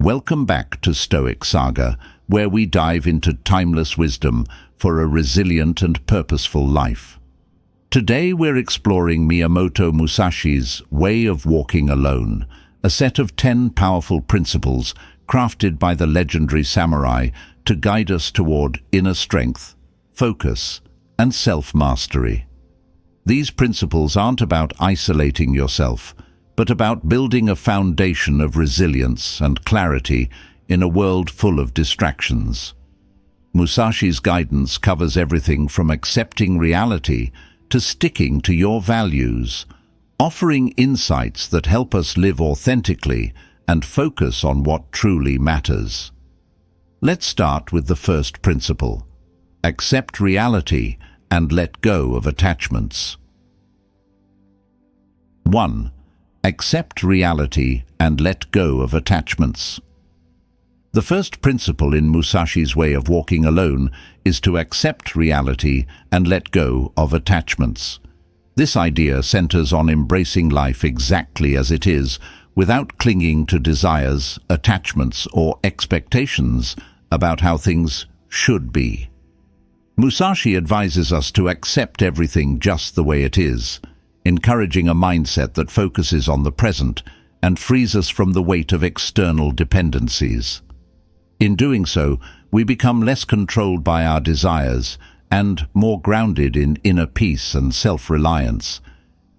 Welcome back to Stoic Saga, where we dive into timeless wisdom for a resilient and purposeful life. Today we're exploring Miyamoto Musashi's Way of Walking Alone, a set of 10 powerful principles crafted by the legendary samurai to guide us toward inner strength, focus, and self-mastery. These principles aren't about isolating yourself, but about building a foundation of resilience and clarity in a world full of distractions. Musashi's guidance covers everything from accepting reality to sticking to your values, offering insights that help us live authentically and focus on what truly matters. Let's start with the first principle: accept reality and let go of attachments. 1. Accept reality and let go of attachments. The first principle in Musashi's Way of Walking Alone is to accept reality and let go of attachments. This idea centers on embracing life exactly as it is, without clinging to desires, attachments, or expectations about how things should be. Musashi advises us to accept everything just the way it is, encouraging a mindset that focuses on the present and frees us from the weight of external dependencies. In doing so, we become less controlled by our desires and more grounded in inner peace and self-reliance.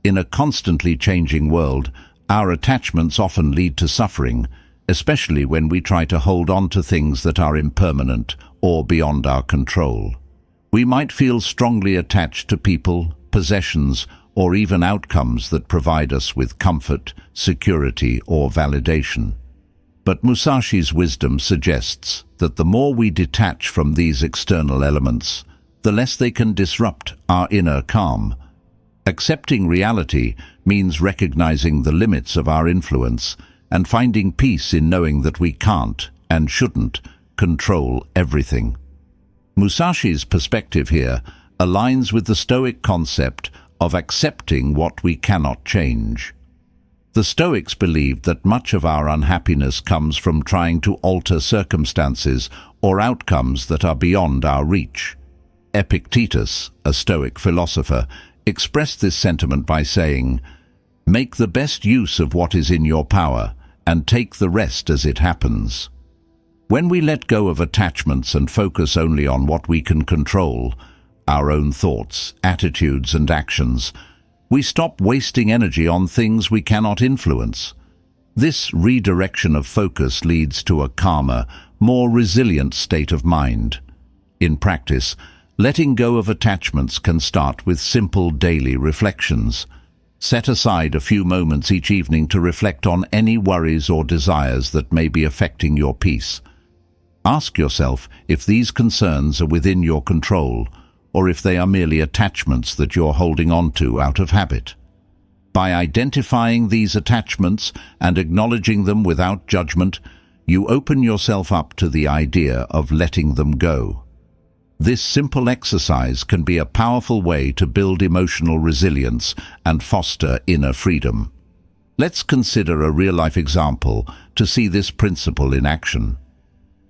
In a constantly changing world, our attachments often lead to suffering, especially when we try to hold on to things that are impermanent or beyond our control. We might feel strongly attached to people, possessions, or even outcomes that provide us with comfort, security, or validation. But Musashi's wisdom suggests that the more we detach from these external elements, the less they can disrupt our inner calm. Accepting reality means recognizing the limits of our influence and finding peace in knowing that we can't and shouldn't control everything. Musashi's perspective here aligns with the Stoic concept of accepting what we cannot change. The Stoics believed that much of our unhappiness comes from trying to alter circumstances or outcomes that are beyond our reach. Epictetus, a Stoic philosopher, expressed this sentiment by saying, "Make the best use of what is in your power, and take the rest as it happens." When we let go of attachments and focus only on what we can control, our own thoughts, attitudes, and actions, we stop wasting energy on things we cannot influence. This redirection of focus leads to a calmer, more resilient state of mind. In practice, letting go of attachments can start with simple daily reflections. Set aside a few moments each evening to reflect on any worries or desires that may be affecting your peace. Ask yourself if these concerns are within your control, or if they are merely attachments that you're holding on to out of habit. By identifying these attachments and acknowledging them without judgment, you open yourself up to the idea of letting them go. This simple exercise can be a powerful way to build emotional resilience and foster inner freedom. Let's consider a real-life example to see this principle in action.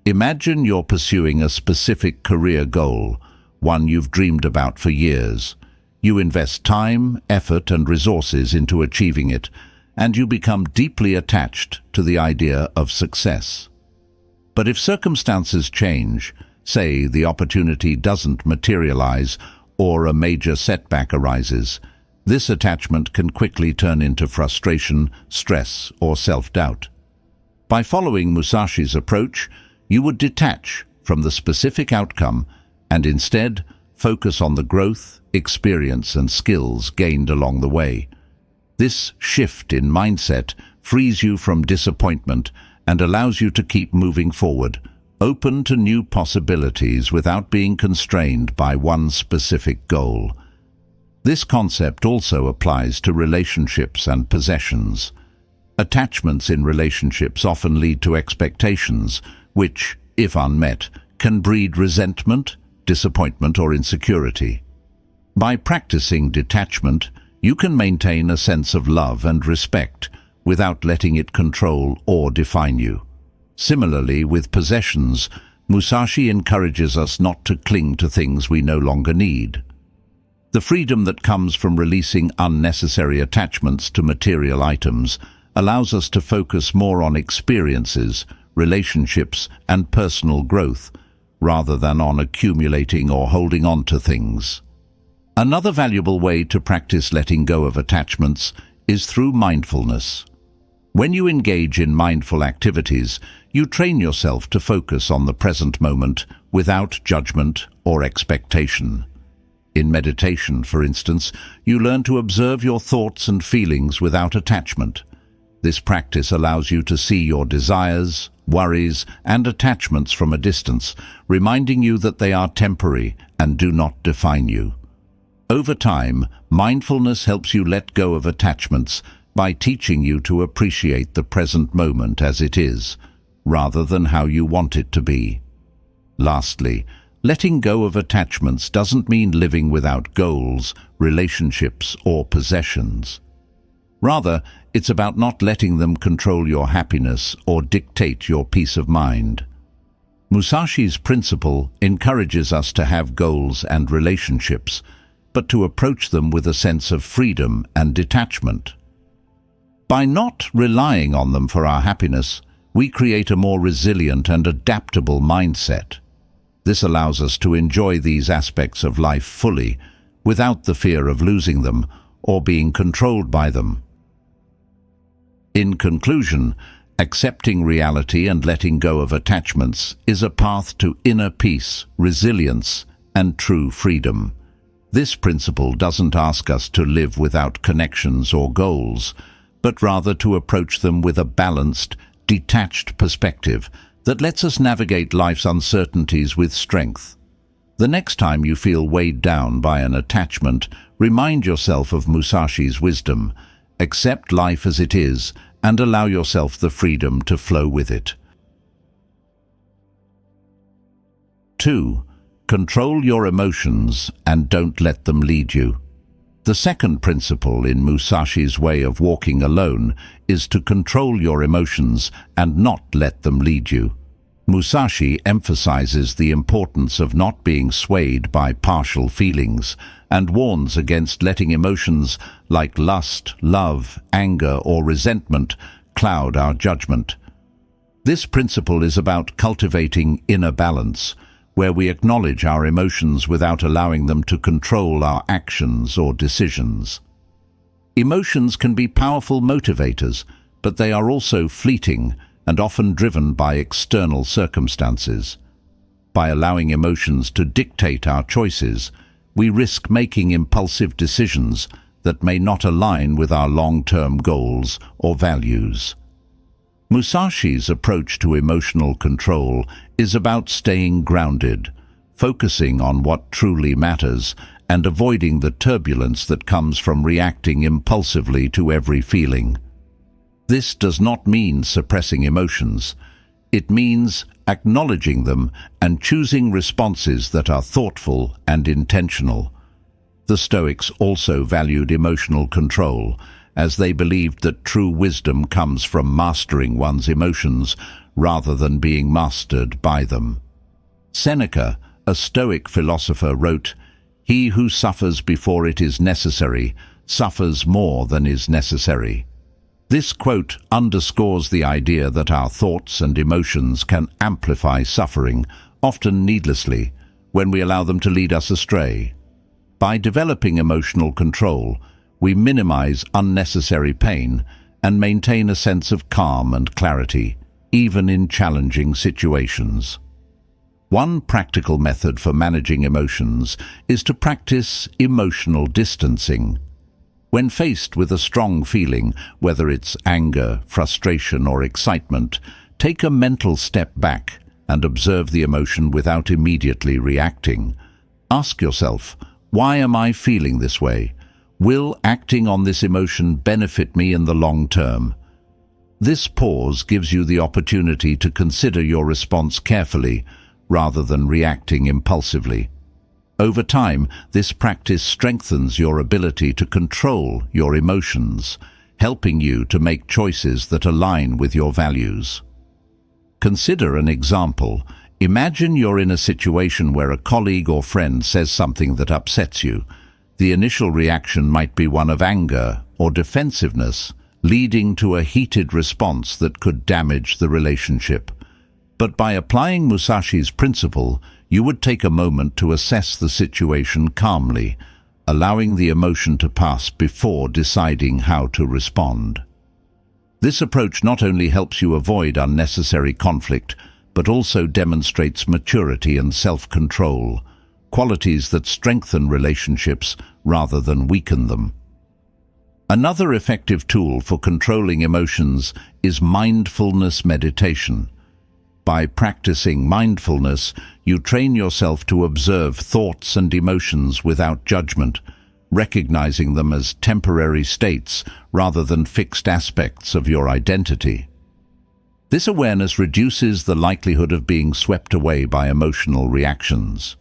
Imagine you're pursuing a specific career goal, one you've dreamed about for years. You invest time, effort, and resources into achieving it, and you become deeply attached to the idea of success. But if circumstances change, say the opportunity doesn't materialize or a major setback arises, this attachment can quickly turn into frustration, stress, or self-doubt. By following Musashi's approach, you would detach from the specific outcome and instead focus on the growth, experience, and skills gained along the way. This shift in mindset frees you from disappointment and allows you to keep moving forward, open to new possibilities without being constrained by one specific goal. This concept also applies to relationships and possessions. Attachments in relationships often lead to expectations, which, if unmet, can breed resentment, disappointment, or insecurity. By practicing detachment, you can maintain a sense of love and respect without letting it control or define you. Similarly, with possessions, Musashi encourages us not to cling to things we no longer need. The freedom that comes from releasing unnecessary attachments to material items allows us to focus more on experiences, relationships, and personal growth, rather than on accumulating or holding on to things. Another valuable way to practice letting go of attachments is through mindfulness. When you engage in mindful activities, you train yourself to focus on the present moment without judgment or expectation. In meditation, for instance, you learn to observe your thoughts and feelings without attachment. This practice allows you to see your desires, worries, and attachments from a distance, reminding you that they are temporary and do not define you. Over time, mindfulness helps you let go of attachments by teaching you to appreciate the present moment as it is, rather than how you want it to be. Lastly, letting go of attachments doesn't mean living without goals, relationships, or possessions. Rather, it's about not letting them control your happiness or dictate your peace of mind. Musashi's principle encourages us to have goals and relationships, but to approach them with a sense of freedom and detachment. By not relying on them for our happiness, we create a more resilient and adaptable mindset. This allows us to enjoy these aspects of life fully, without the fear of losing them or being controlled by them. In conclusion, accepting reality and letting go of attachments is a path to inner peace, resilience, and true freedom. This principle doesn't ask us to live without connections or goals, but rather to approach them with a balanced, detached perspective that lets us navigate life's uncertainties with strength. The next time you feel weighed down by an attachment, remind yourself of Musashi's wisdom. Accept life as it is and allow yourself the freedom to flow with it. 2. Control your emotions and don't let them lead you. The second principle in Musashi's way of walking alone is to control your emotions and not let them lead you. Musashi emphasizes the importance of not being swayed by partial feelings and warns against letting emotions like lust, love, anger, or resentment cloud our judgment. This principle is about cultivating inner balance, where we acknowledge our emotions without allowing them to control our actions or decisions. Emotions can be powerful motivators, but they are also fleeting and often driven by external circumstances. By allowing emotions to dictate our choices, we risk making impulsive decisions that may not align with our long-term goals or values. Musashi's approach to emotional control is about staying grounded, focusing on what truly matters, and avoiding the turbulence that comes from reacting impulsively to every feeling. This does not mean suppressing emotions. It means acknowledging them and choosing responses that are thoughtful and intentional. The Stoics also valued emotional control, as they believed that true wisdom comes from mastering one's emotions rather than being mastered by them. Seneca, a Stoic philosopher, wrote, "He who suffers before it is necessary suffers more than is necessary." This quote underscores the idea that our thoughts and emotions can amplify suffering, often needlessly, when we allow them to lead us astray. By developing emotional control, we minimize unnecessary pain and maintain a sense of calm and clarity, even in challenging situations. One practical method for managing emotions is to practice emotional distancing. When faced with a strong feeling, whether it's anger, frustration, or excitement, take a mental step back and observe the emotion without immediately reacting. Ask yourself, why am I feeling this way? Will acting on this emotion benefit me in the long term? This pause gives you the opportunity to consider your response carefully, rather than reacting impulsively. Over time, this practice strengthens your ability to control your emotions, helping you to make choices that align with your values. Consider an example. Imagine you're in a situation where a colleague or friend says something that upsets you. The initial reaction might be one of anger or defensiveness, leading to a heated response that could damage the relationship. But by applying Musashi's principle, you would take a moment to assess the situation calmly, allowing the emotion to pass before deciding how to respond. This approach not only helps you avoid unnecessary conflict, but also demonstrates maturity and self-control, qualities that strengthen relationships rather than weaken them. Another effective tool for controlling emotions is mindfulness meditation. By practicing mindfulness, you train yourself to observe thoughts and emotions without judgment, recognizing them as temporary states rather than fixed aspects of your identity. This awareness reduces the likelihood of being swept away by emotional reactions.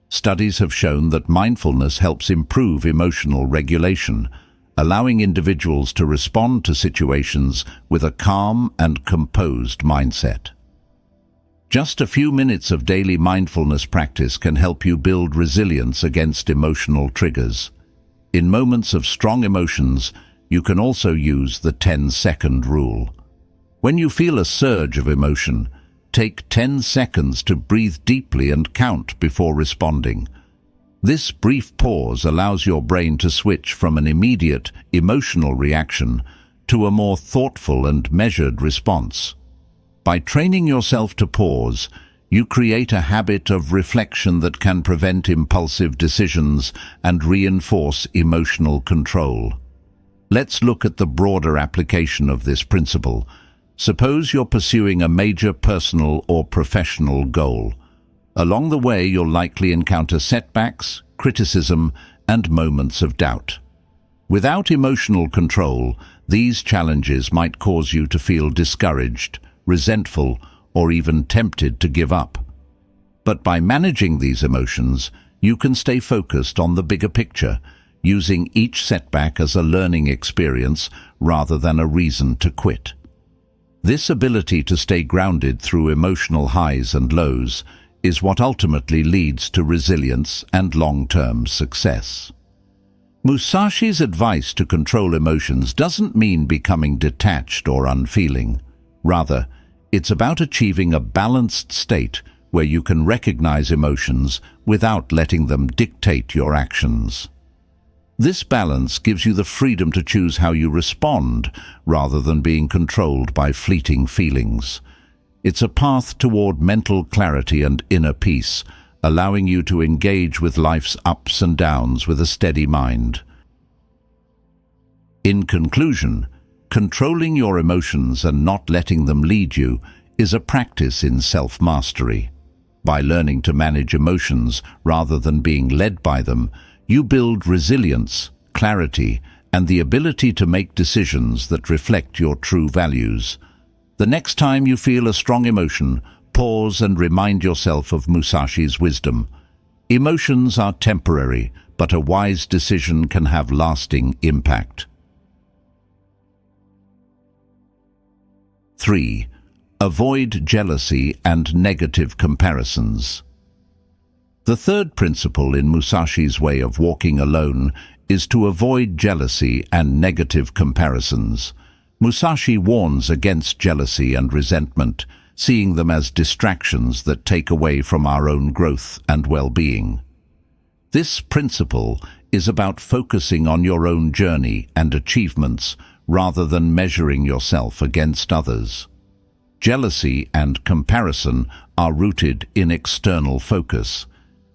Studies have shown that mindfulness helps improve emotional regulation, allowing individuals to respond to situations with a calm and composed mindset. Just a few minutes of daily mindfulness practice can help you build resilience against emotional triggers. In moments of strong emotions, you can also use the 10-second rule. When you feel a surge of emotion, take 10 seconds to breathe deeply and count before responding. This brief pause allows your brain to switch from an immediate, emotional reaction to a more thoughtful and measured response. By training yourself to pause, you create a habit of reflection that can prevent impulsive decisions and reinforce emotional control. Let's look at the broader application of this principle. Suppose you're pursuing a major personal or professional goal. Along the way, you'll likely encounter setbacks, criticism, and moments of doubt. Without emotional control, these challenges might cause you to feel discouraged, resentful, or even tempted to give up. But by managing these emotions, you can stay focused on the bigger picture, using each setback as a learning experience rather than a reason to quit. This ability to stay grounded through emotional highs and lows is what ultimately leads to resilience and long-term success. Musashi's advice to control emotions doesn't mean becoming detached or unfeeling. Rather, it's about achieving a balanced state where you can recognize emotions without letting them dictate your actions. This balance gives you the freedom to choose how you respond rather than being controlled by fleeting feelings. It's a path toward mental clarity and inner peace, allowing you to engage with life's ups and downs with a steady mind. In conclusion, controlling your emotions and not letting them lead you is a practice in self-mastery. By learning to manage emotions rather than being led by them, you build resilience, clarity, and the ability to make decisions that reflect your true values. The next time you feel a strong emotion, pause and remind yourself of Musashi's wisdom. Emotions are temporary, but a wise decision can have lasting impact. 3. Avoid jealousy and negative comparisons. The third principle in Musashi's way of walking alone is to avoid jealousy and negative comparisons. Musashi warns against jealousy and resentment, seeing them as distractions that take away from our own growth and well-being. This principle is about focusing on your own journey and achievements rather than measuring yourself against others. Jealousy and comparison are rooted in external focus.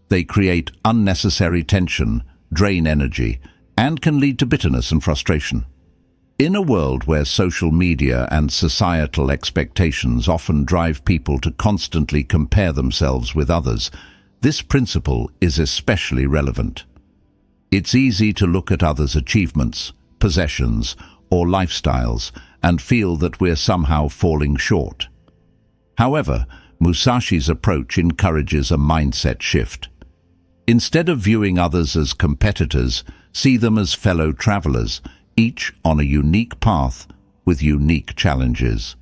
They create unnecessary tension, drain energy, and can lead to bitterness and frustration. In a world where social media and societal expectations often drive people to constantly compare themselves with others, this principle is especially relevant. It's easy to look at others' achievements, possessions, or lifestyles and feel that we're somehow falling short. However, Musashi's approach encourages a mindset shift. Instead of viewing others as competitors, see them as fellow travelers, each on a unique path with unique challenges.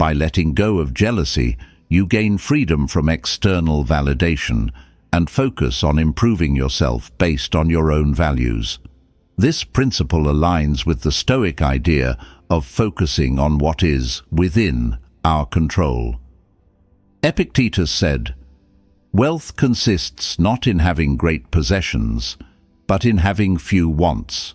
By letting go of jealousy, you gain freedom from external validation and focus on improving yourself based on your own values. This principle aligns with the Stoic idea of focusing on what is within our control. Epictetus said, "Wealth consists not in having great possessions, but in having few wants."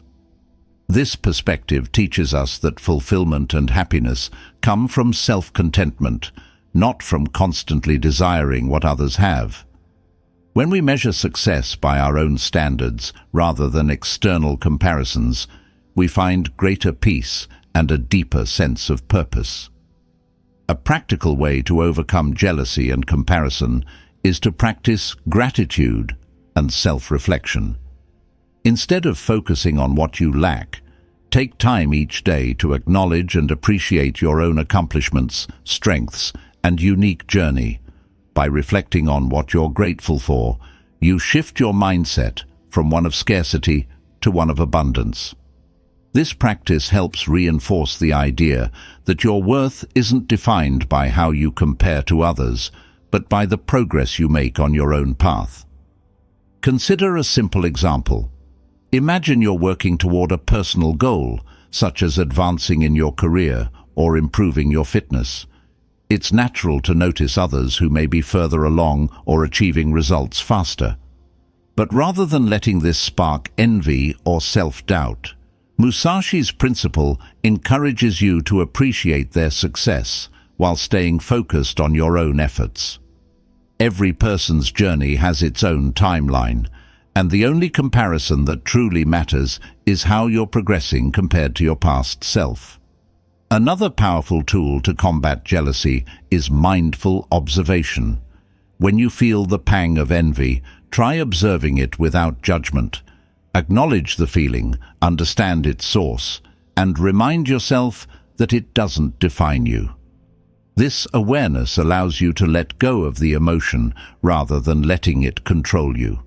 This perspective teaches us that fulfillment and happiness come from self-contentment, not from constantly desiring what others have. When we measure success by our own standards rather than external comparisons, we find greater peace and a deeper sense of purpose. A practical way to overcome jealousy and comparison is to practice gratitude and self-reflection. Instead of focusing on what you lack, take time each day to acknowledge and appreciate your own accomplishments, strengths, and unique journey. By reflecting on what you're grateful for, you shift your mindset from one of scarcity to one of abundance. This practice helps reinforce the idea that your worth isn't defined by how you compare to others, but by the progress you make on your own path. Consider a simple example. Imagine you're working toward a personal goal, such as advancing in your career or improving your fitness. It's natural to notice others who may be further along or achieving results faster. But rather than letting this spark envy or self-doubt, Musashi's principle encourages you to appreciate their success while staying focused on your own efforts. Every person's journey has its own timeline, and the only comparison that truly matters is how you're progressing compared to your past self. Another powerful tool to combat jealousy is mindful observation. When you feel the pang of envy, try observing it without judgment. Acknowledge the feeling, understand its source, and remind yourself that it doesn't define you. This awareness allows you to let go of the emotion rather than letting it control you.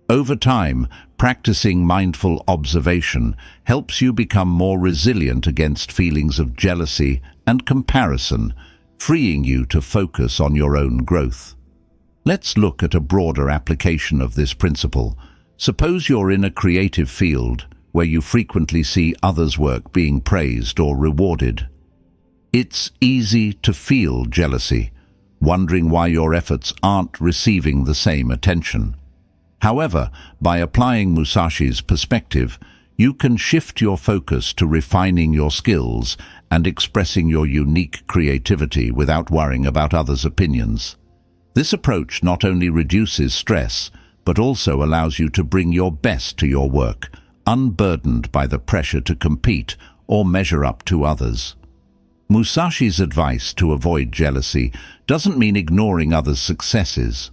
Over time, practicing mindful observation helps you become more resilient against feelings of jealousy and comparison, freeing you to focus on your own growth. Let's look at a broader application of this principle. Suppose you're in a creative field where you frequently see others' work being praised or rewarded. It's easy to feel jealousy, wondering why your efforts aren't receiving the same attention. However, by applying Musashi's perspective, you can shift your focus to refining your skills and expressing your unique creativity without worrying about others' opinions. This approach not only reduces stress, but also allows you to bring your best to your work, unburdened by the pressure to compete or measure up to others. Musashi's advice to avoid jealousy doesn't mean ignoring others' successes.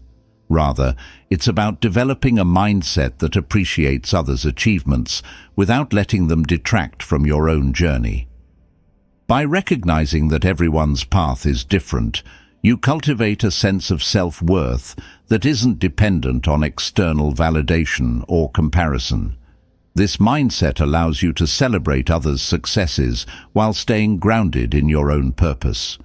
Rather, it's about developing a mindset that appreciates others' achievements without letting them detract from your own journey. By recognizing that everyone's path is different, you cultivate a sense of self-worth that isn't dependent on external validation or comparison. This mindset allows you to celebrate others' successes while staying grounded in your own purpose.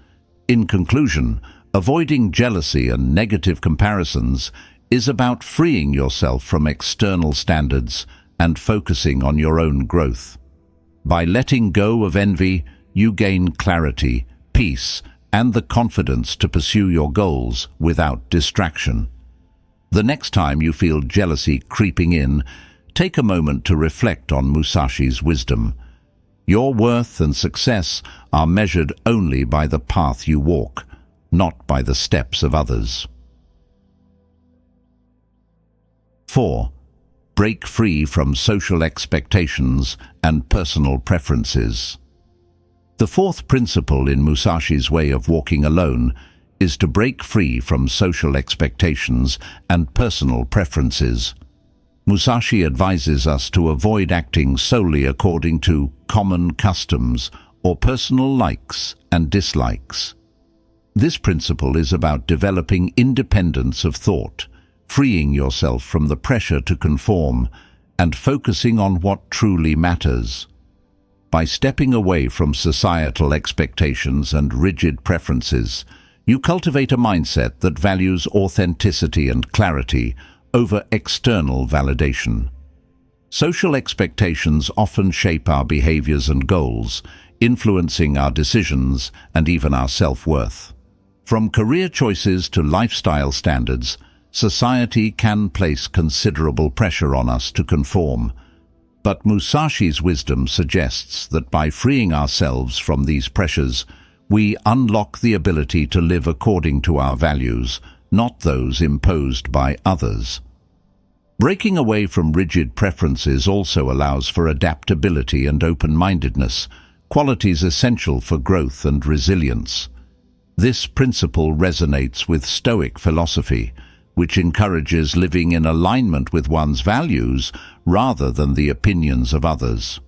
In conclusion, avoiding jealousy and negative comparisons is about freeing yourself from external standards and focusing on your own growth. By letting go of envy, you gain clarity, peace, and the confidence to pursue your goals without distraction. The next time you feel jealousy creeping in, take a moment to reflect on Musashi's wisdom. Your worth and success are measured only by the path you walk, not by the steps of others. 4. Break free from social expectations and personal preferences. The fourth principle in Musashi's way of walking alone is to break free from social expectations and personal preferences. Musashi advises us to avoid acting solely according to common customs or personal likes and dislikes. This principle is about developing independence of thought, freeing yourself from the pressure to conform, and focusing on what truly matters. By stepping away from societal expectations and rigid preferences, you cultivate a mindset that values authenticity and clarity over external validation. Social expectations often shape our behaviors and goals, influencing our decisions and even our self-worth. From career choices to lifestyle standards, society can place considerable pressure on us to conform. But Musashi's wisdom suggests that by freeing ourselves from these pressures, we unlock the ability to live according to our values, not those imposed by others. Breaking away from rigid preferences also allows for adaptability and open-mindedness, qualities essential for growth and resilience. This principle resonates with Stoic philosophy, which encourages living in alignment with one's values rather than the opinions of others.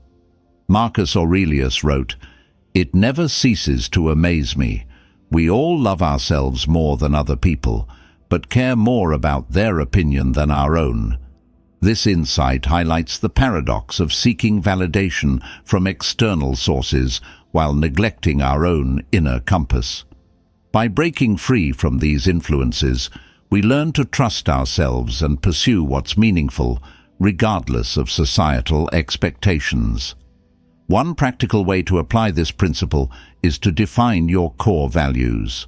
Marcus Aurelius wrote, "It never ceases to amaze me. We all love ourselves more than other people, but care more about their opinion than our own." This insight highlights the paradox of seeking validation from external sources while neglecting our own inner compass. By breaking free from these influences, we learn to trust ourselves and pursue what's meaningful, regardless of societal expectations. One practical way to apply this principle is to define your core values.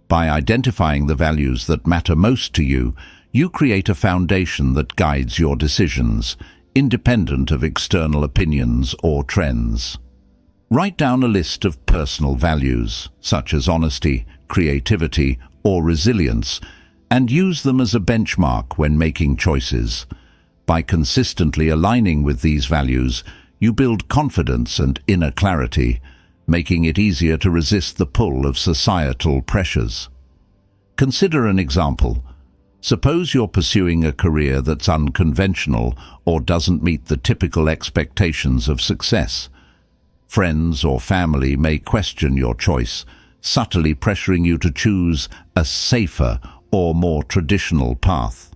By identifying the values that matter most to you, you create a foundation that guides your decisions, independent of external opinions or trends. Write down a list of personal values, such as honesty, creativity, or resilience, and use them as a benchmark when making choices. By consistently aligning with these values, you build confidence and inner clarity, making it easier to resist the pull of societal pressures. Consider an example. Suppose you're pursuing a career that's unconventional or doesn't meet the typical expectations of success. Friends or family may question your choice, subtly pressuring you to choose a safer or more traditional path.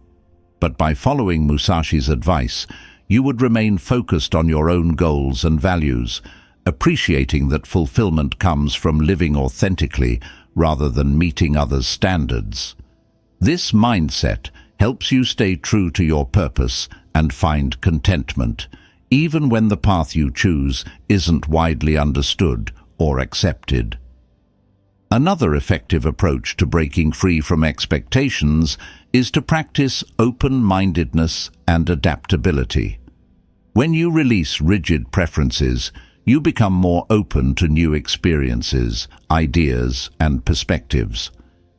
But by following Musashi's advice, you would remain focused on your own goals and values, appreciating that fulfillment comes from living authentically rather than meeting others' standards. This mindset helps you stay true to your purpose and find contentment, even when the path you choose isn't widely understood or accepted. Another effective approach to breaking free from expectations is to practice open-mindedness and adaptability. When you release rigid preferences, you become more open to new experiences, ideas, and perspectives.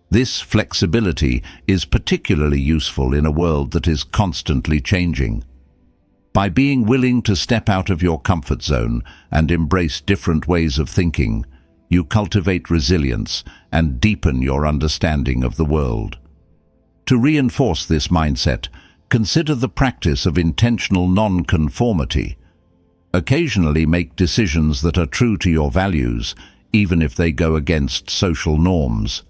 This flexibility is particularly useful in a world that is constantly changing. By being willing to step out of your comfort zone and embrace different ways of thinking, you cultivate resilience and deepen your understanding of the world. To reinforce this mindset, consider the practice of intentional non-conformity. Occasionally make decisions that are true to your values, even if they go against social norms.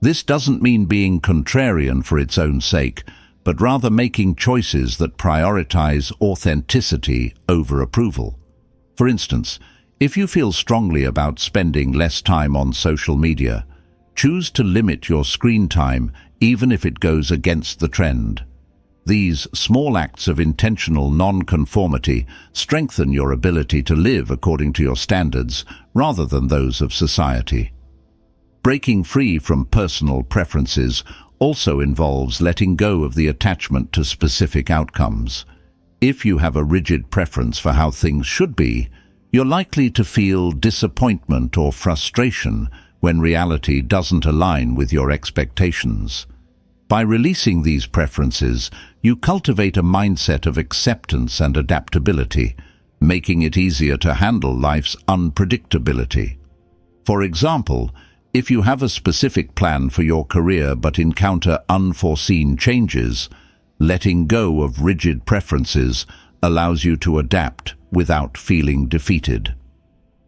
This doesn't mean being contrarian for its own sake, but rather making choices that prioritize authenticity over approval. For instance, if you feel strongly about spending less time on social media, choose to limit your screen time even if it goes against the trend. These small acts of intentional non-conformity strengthen your ability to live according to your standards rather than those of society. Breaking free from personal preferences also involves letting go of the attachment to specific outcomes. If you have a rigid preference for how things should be, you're likely to feel disappointment or frustration when reality doesn't align with your expectations. By releasing these preferences, you cultivate a mindset of acceptance and adaptability, making it easier to handle life's unpredictability. For example, if you have a specific plan for your career but encounter unforeseen changes, letting go of rigid preferences allows you to adapt without feeling defeated.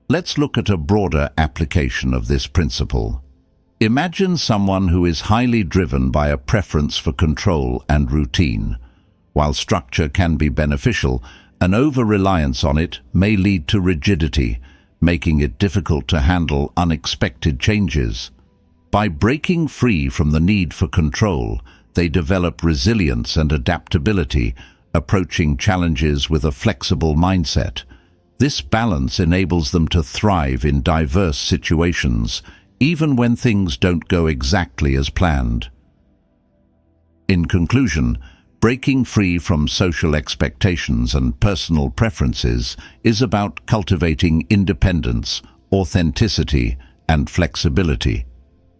Let's look at a broader application of this principle. Imagine someone who is highly driven by a preference for control and routine. While structure can be beneficial, An over-reliance on it may lead to rigidity, making it difficult to handle unexpected changes. By breaking free from the need for control, they develop resilience and adaptability, approaching challenges with a flexible mindset. This balance enables them to thrive in diverse situations, even when things don't go exactly as planned. In conclusion, breaking free from social expectations and personal preferences is about cultivating independence, authenticity, and flexibility.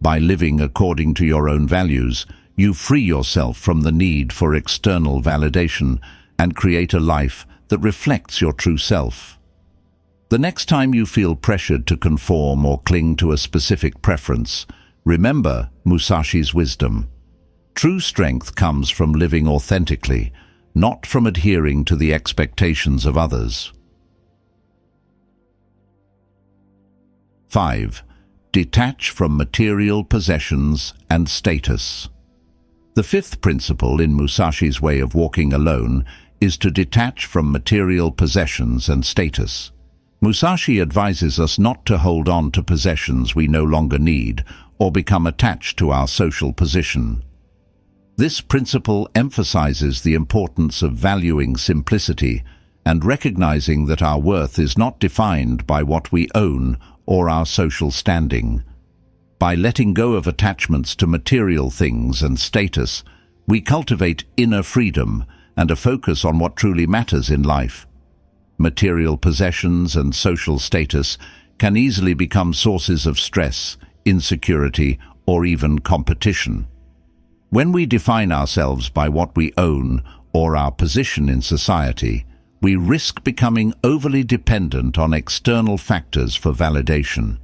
By living according to your own values, you free yourself from the need for external validation and create a life that reflects your true self. The next time you feel pressured to conform or cling to a specific preference, remember Musashi's wisdom. True strength comes from living authentically, not from adhering to the expectations of others. 5. Detach from material possessions and status. The fifth principle in Musashi's way of walking alone is to detach from material possessions and status. Musashi advises us not to hold on to possessions we no longer need or become attached to our social position. This principle emphasizes the importance of valuing simplicity and recognizing that our worth is not defined by what we own or our social standing. By letting go of attachments to material things and status, we cultivate inner freedom and a focus on what truly matters in life. Material possessions and social status can easily become sources of stress, insecurity, or even competition. When we define ourselves by what we own or our position in society, we risk becoming overly dependent on external factors for validation.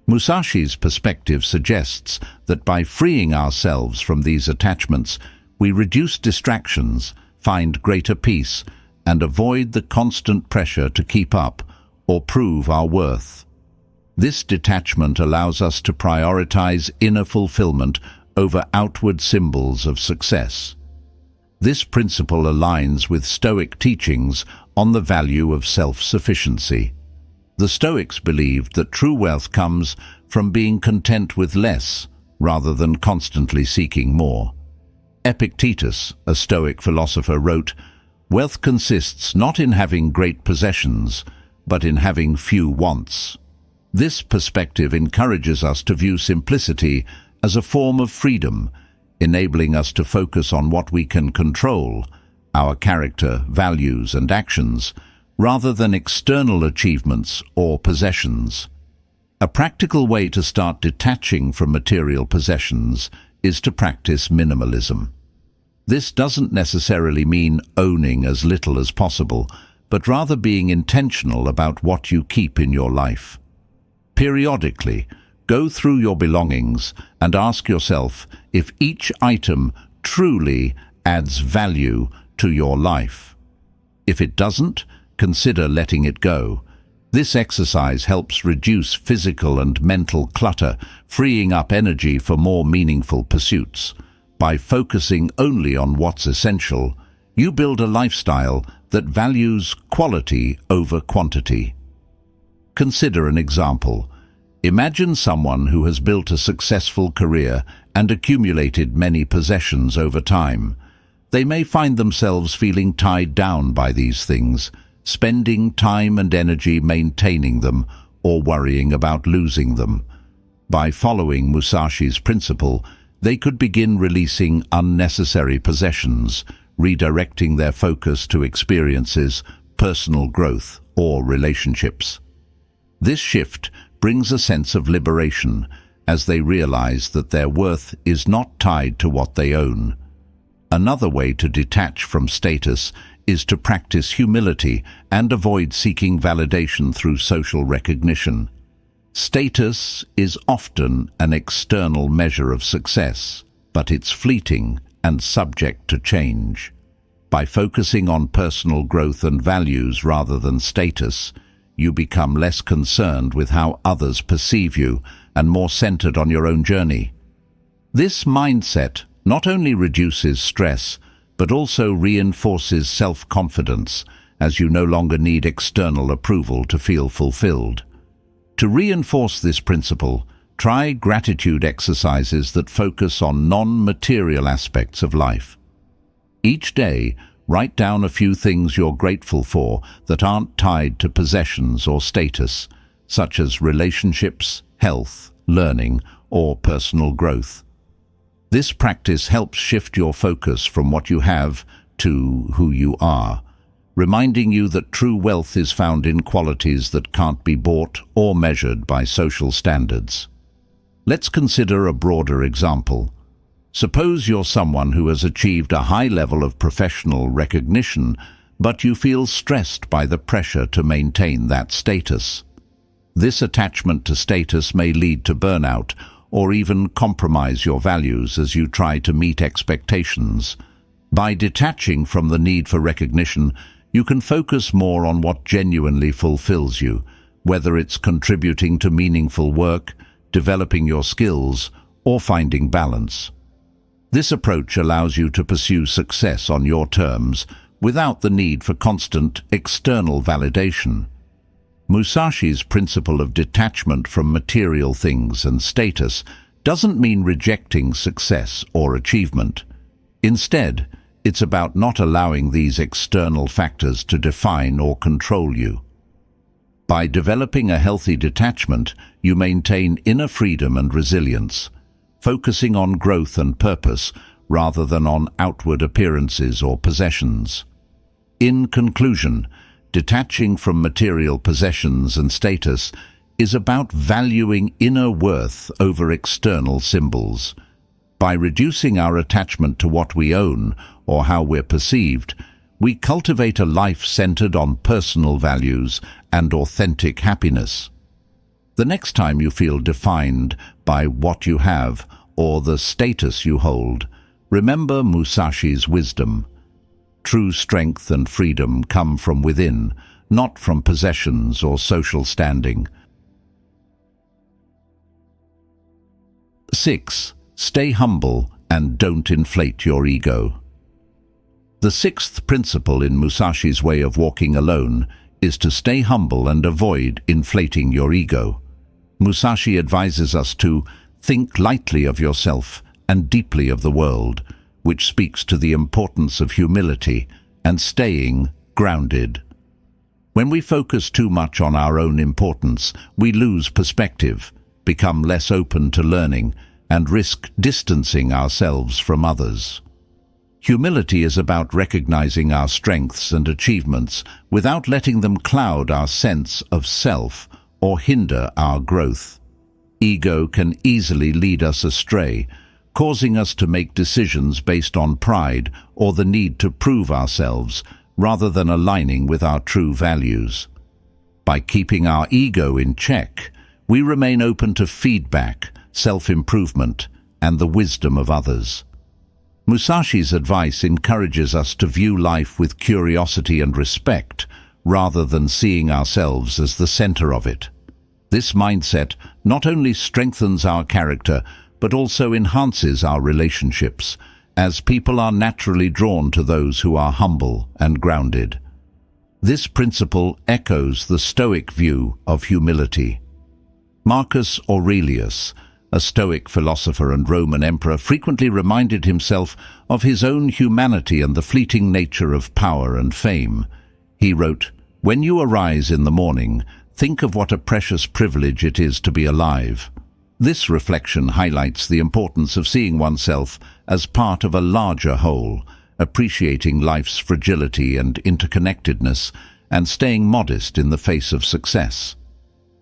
Musashi's perspective suggests that by freeing ourselves from these attachments, we reduce distractions, find greater peace, and avoid the constant pressure to keep up or prove our worth. This detachment allows us to prioritize inner fulfillment over outward symbols of success. This principle aligns with Stoic teachings on the value of self-sufficiency. The Stoics believed that true wealth comes from being content with less rather than constantly seeking more. Epictetus, a Stoic philosopher, wrote, "Wealth consists not in having great possessions, but in having few wants." This perspective encourages us to view simplicity as a form of freedom, enabling us to focus on what we can control, our character, values, and actions, rather than external achievements or possessions. A practical way to start detaching from material possessions is to practice minimalism. This doesn't necessarily mean owning as little as possible, but rather being intentional about what you keep in your life. Periodically, go through your belongings and ask yourself if each item truly adds value to your life. If it doesn't, consider letting it go. This exercise helps reduce physical and mental clutter, freeing up energy for more meaningful pursuits. By focusing only on what's essential, you build a lifestyle that values quality over quantity. Consider an example. Imagine someone who has built a successful career and accumulated many possessions over time. They may find themselves feeling tied down by these things, spending time and energy maintaining them or worrying about losing them. By following Musashi's principle, they could begin releasing unnecessary possessions, redirecting their focus to experiences, personal growth, or relationships. This shift brings a sense of liberation as they realize that their worth is not tied to what they own. Another way to detach from status is to practice humility and avoid seeking validation through social recognition. Status is often an external measure of success, but it's fleeting and subject to change. By focusing on personal growth and values rather than status, you become less concerned with how others perceive you and more centered on your own journey. This mindset not only reduces stress, but also reinforces self-confidence as you no longer need external approval to feel fulfilled. To reinforce this principle, try gratitude exercises that focus on non-material aspects of life. Each day, write down a few things you're grateful for that aren't tied to possessions or status, such as relationships, health, learning, or personal growth. This practice helps shift your focus from what you have to who you are, reminding you that true wealth is found in qualities that can't be bought or measured by social standards. Let's consider a broader example. Suppose you're someone who has achieved a high level of professional recognition, but you feel stressed by the pressure to maintain that status. This attachment to status may lead to burnout or even compromise your values as you try to meet expectations. By detaching from the need for recognition, you can focus more on what genuinely fulfills you, whether it's contributing to meaningful work, developing your skills, or finding balance. This approach allows you to pursue success on your terms without the need for constant external validation. Musashi's principle of detachment from material things and status doesn't mean rejecting success or achievement. Instead, it's about not allowing these external factors to define or control you. By developing a healthy detachment, you maintain inner freedom and resilience, focusing on growth and purpose rather than on outward appearances or possessions. In conclusion, detaching from material possessions and status is about valuing inner worth over external symbols. By reducing our attachment to what we own or how we're perceived, we cultivate a life centered on personal values and authentic happiness. The next time you feel defined by what you have or the status you hold, remember Musashi's wisdom. True strength and freedom come from within, not from possessions or social standing. 6. Stay humble and don't inflate your ego. The sixth principle in Musashi's way of walking alone is to stay humble and avoid inflating your ego. Musashi advises us to think lightly of yourself and deeply of the world, which speaks to the importance of humility and staying grounded. When we focus too much on our own importance, we lose perspective, become less open to learning, and risk distancing ourselves from others. Humility is about recognizing our strengths and achievements without letting them cloud our sense of self or hinder our growth. Ego can easily lead us astray, causing us to make decisions based on pride or the need to prove ourselves rather than aligning with our true values. By keeping our ego in check, we remain open to feedback, self-improvement, and the wisdom of others. Musashi's advice encourages us to view life with curiosity and respect, rather than seeing ourselves as the center of it. This mindset not only strengthens our character, but also enhances our relationships, as people are naturally drawn to those who are humble and grounded. This principle echoes the Stoic view of humility. Marcus Aurelius, a Stoic philosopher and Roman emperor, frequently reminded himself of his own humanity and the fleeting nature of power and fame. He wrote, "When you arise in the morning, think of what a precious privilege it is to be alive." This reflection highlights the importance of seeing oneself as part of a larger whole, appreciating life's fragility and interconnectedness, and staying modest in the face of success.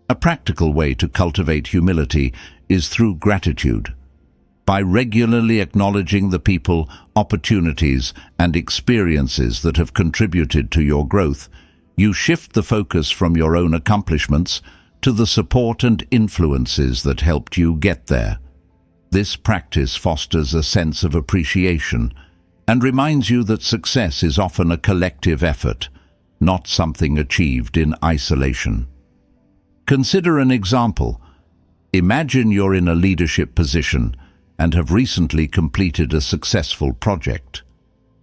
A practical way to cultivate humility is through gratitude. By regularly acknowledging the people, opportunities, and experiences that have contributed to your growth, you shift the focus from your own accomplishments to the support and influences that helped you get there. This practice fosters a sense of appreciation and reminds you that success is often a collective effort, not something achieved in isolation. Consider an example. Imagine you're in a leadership position and have recently completed a successful project.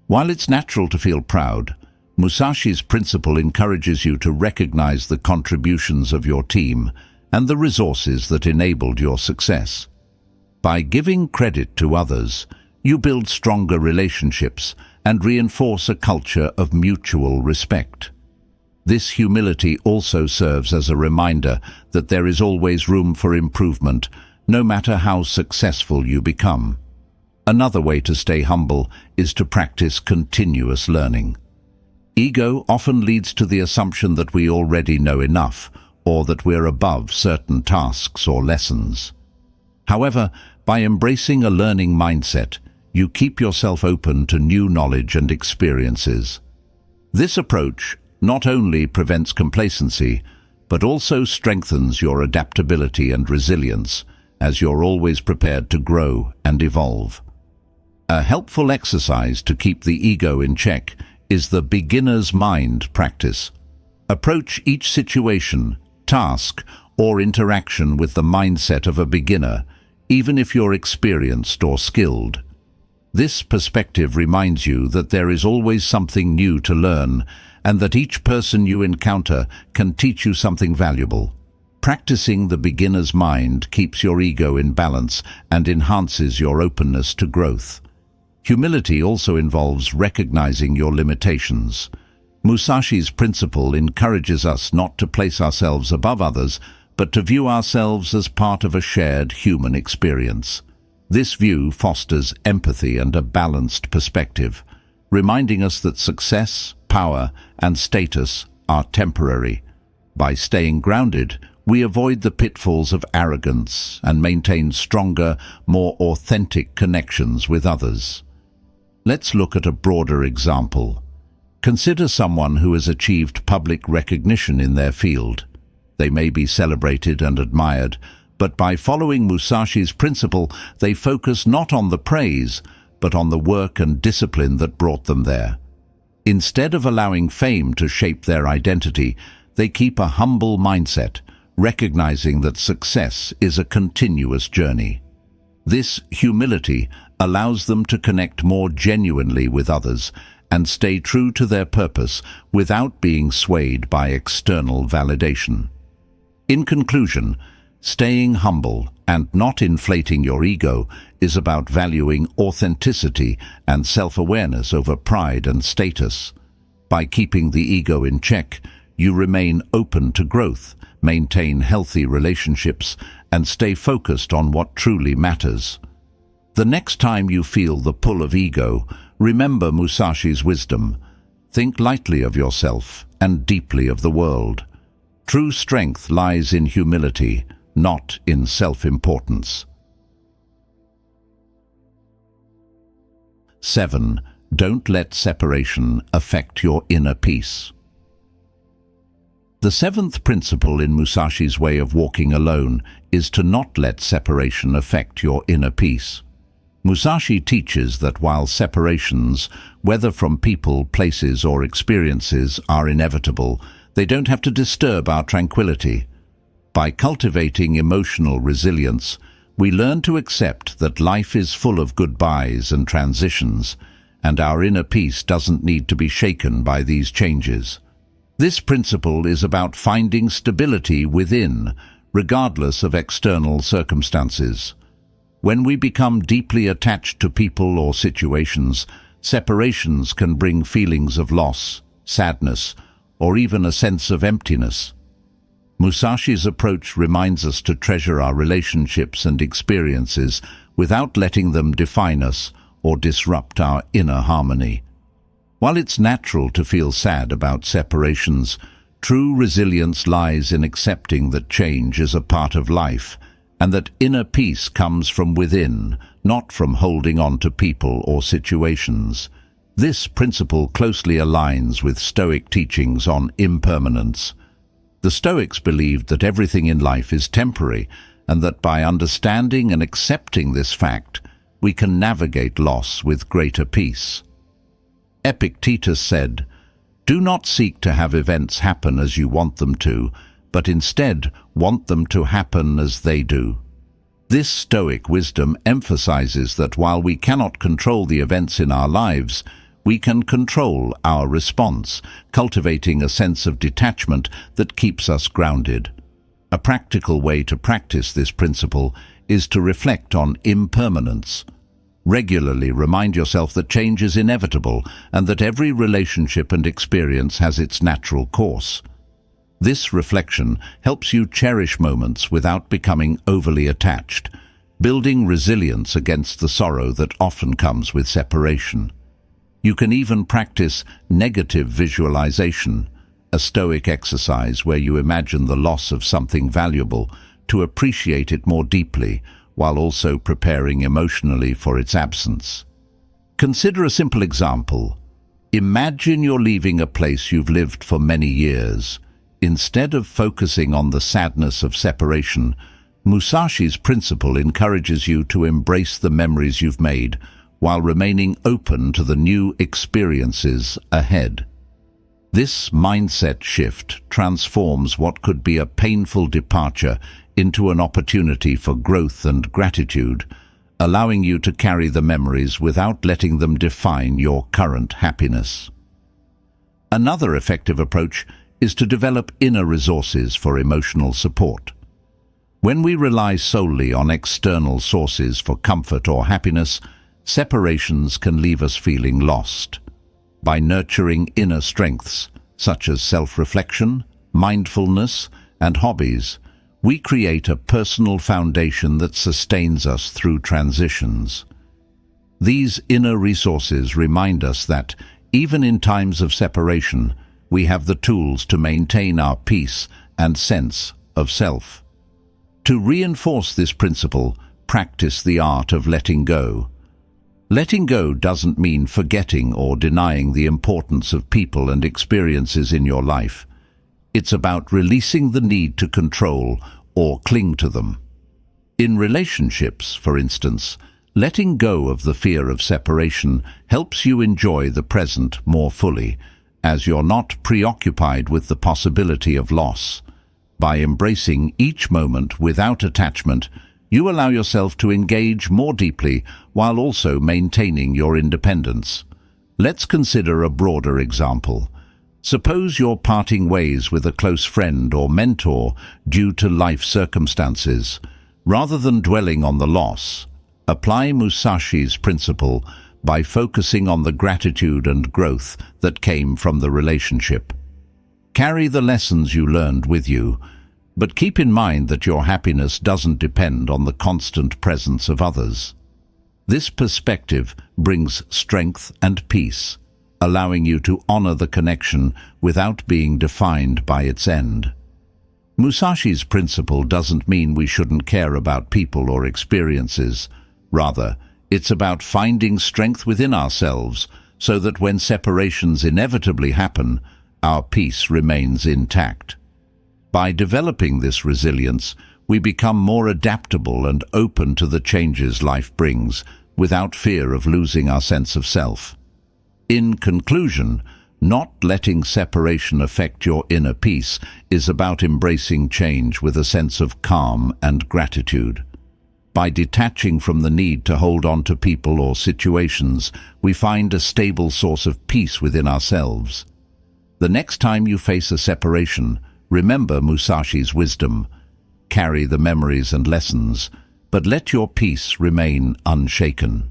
While it's natural to feel proud, Musashi's principle encourages you to recognize the contributions of your team and the resources that enabled your success. By giving credit to others, you build stronger relationships and reinforce a culture of mutual respect. This humility also serves as a reminder that there is always room for improvement, no matter how successful you become. Another way to stay humble is to practice continuous learning. Ego often leads to the assumption that we already know enough, or that we're above certain tasks or lessons. However, by embracing a learning mindset, you keep yourself open to new knowledge and experiences. This approach not only prevents complacency, but also strengthens your adaptability and resilience, as you're always prepared to grow and evolve. A helpful exercise to keep the ego in check is the beginner's mind practice. Approach each situation, task, or interaction with the mindset of a beginner, even if you're experienced or skilled. This perspective reminds you that there is always something new to learn, and that each person you encounter can teach you something valuable. Practicing the beginner's mind keeps your ego in balance and enhances your openness to growth. Humility also involves recognizing your limitations. Musashi's principle encourages us not to place ourselves above others, but to view ourselves as part of a shared human experience. This view fosters empathy and a balanced perspective, reminding us that success, power, and status are temporary. By staying grounded, we avoid the pitfalls of arrogance and maintain stronger, more authentic connections with others. Let's look at a broader example. Consider someone who has achieved public recognition in their field. They may be celebrated and admired, but by following Musashi's principle, they focus not on the praise, but on the work and discipline that brought them there. Instead of allowing fame to shape their identity, they keep a humble mindset, recognizing that success is a continuous journey. This humility allows them to connect more genuinely with others and stay true to their purpose without being swayed by external validation. In conclusion, staying humble and not inflating your ego is about valuing authenticity and self-awareness over pride and status. By keeping the ego in check, you remain open to growth, maintain healthy relationships, and stay focused on what truly matters. The next time you feel the pull of ego, remember Musashi's wisdom. Think lightly of yourself and deeply of the world. True strength lies in humility, not in self-importance. 7. Don't let separation affect your inner peace. The seventh principle in Musashi's way of walking alone is to not let separation affect your inner peace. Musashi teaches that while separations, whether from people, places, or experiences, are inevitable, they don't have to disturb our tranquility. By cultivating emotional resilience, we learn to accept that life is full of goodbyes and transitions, and our inner peace doesn't need to be shaken by these changes. This principle is about finding stability within, regardless of external circumstances. When we become deeply attached to people or situations, separations can bring feelings of loss, sadness, or even a sense of emptiness. Musashi's approach reminds us to treasure our relationships and experiences without letting them define us or disrupt our inner harmony. While it's natural to feel sad about separations, true resilience lies in accepting that change is a part of life and that inner peace comes from within, not from holding on to people or situations. This principle closely aligns with Stoic teachings on impermanence. The Stoics believed that everything in life is temporary, and that by understanding and accepting this fact, we can navigate loss with greater peace. Epictetus said, "Do not seek to have events happen as you want them to, but instead want them to happen as they do." This Stoic wisdom emphasizes that while we cannot control the events in our lives, we can control our response, cultivating a sense of detachment that keeps us grounded. A practical way to practice this principle is to reflect on impermanence. Regularly remind yourself that change is inevitable and that every relationship and experience has its natural course. This reflection helps you cherish moments without becoming overly attached, building resilience against the sorrow that often comes with separation. You can even practice negative visualization, a Stoic exercise where you imagine the loss of something valuable to appreciate it more deeply while also preparing emotionally for its absence. Consider a simple example. Imagine you're leaving a place you've lived for many years. Instead of focusing on the sadness of separation, Musashi's principle encourages you to embrace the memories you've made while remaining open to the new experiences ahead. This mindset shift transforms what could be a painful departure into an opportunity for growth and gratitude, allowing you to carry the memories without letting them define your current happiness. Another effective approach is to develop inner resources for emotional support. When we rely solely on external sources for comfort or happiness, separations can leave us feeling lost. By nurturing inner strengths, such as self-reflection, mindfulness, and hobbies, we create a personal foundation that sustains us through transitions. These inner resources remind us that, even in times of separation, we have the tools to maintain our peace and sense of self. To reinforce this principle, practice the art of letting go. Letting go doesn't mean forgetting or denying the importance of people and experiences in your life. It's about releasing the need to control or cling to them. In relationships, for instance, letting go of the fear of separation helps you enjoy the present more fully, as you're not preoccupied with the possibility of loss. By embracing each moment without attachment, you allow yourself to engage more deeply while also maintaining your independence. Let's consider a broader example. Suppose you're parting ways with a close friend or mentor due to life circumstances. Rather than dwelling on the loss, apply Musashi's principle by focusing on the gratitude and growth that came from the relationship. Carry the lessons you learned with you, but keep in mind that your happiness doesn't depend on the constant presence of others. This perspective brings strength and peace, allowing you to honor the connection without being defined by its end. Musashi's principle doesn't mean we shouldn't care about people or experiences. Rather, it's about finding strength within ourselves so that when separations inevitably happen, our peace remains intact. By developing this resilience, we become more adaptable and open to the changes life brings, without fear of losing our sense of self. In conclusion, not letting separation affect your inner peace is about embracing change with a sense of calm and gratitude. By detaching from the need to hold on to people or situations, we find a stable source of peace within ourselves. The next time you face a separation, remember Musashi's wisdom. Carry the memories and lessons, but let your peace remain unshaken.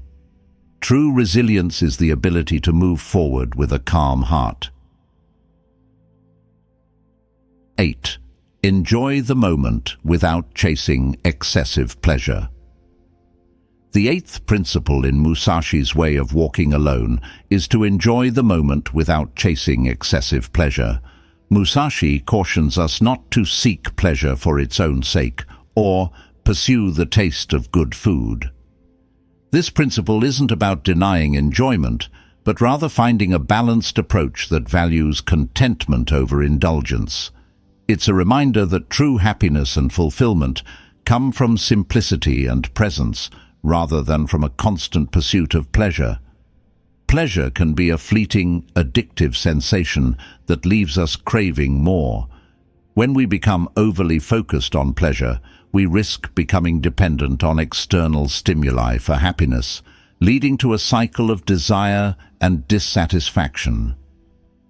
True resilience is the ability to move forward with a calm heart. 8. Enjoy the moment without chasing excessive pleasure. The eighth principle in Musashi's way of walking alone is to enjoy the moment without chasing excessive pleasure. Musashi cautions us not to seek pleasure for its own sake or pursue the taste of good food. This principle isn't about denying enjoyment, but rather finding a balanced approach that values contentment over indulgence. It's a reminder that true happiness and fulfillment come from simplicity and presence, rather than from a constant pursuit of pleasure. Pleasure can be a fleeting, addictive sensation that leaves us craving more. When we become overly focused on pleasure, we risk becoming dependent on external stimuli for happiness, leading to a cycle of desire and dissatisfaction.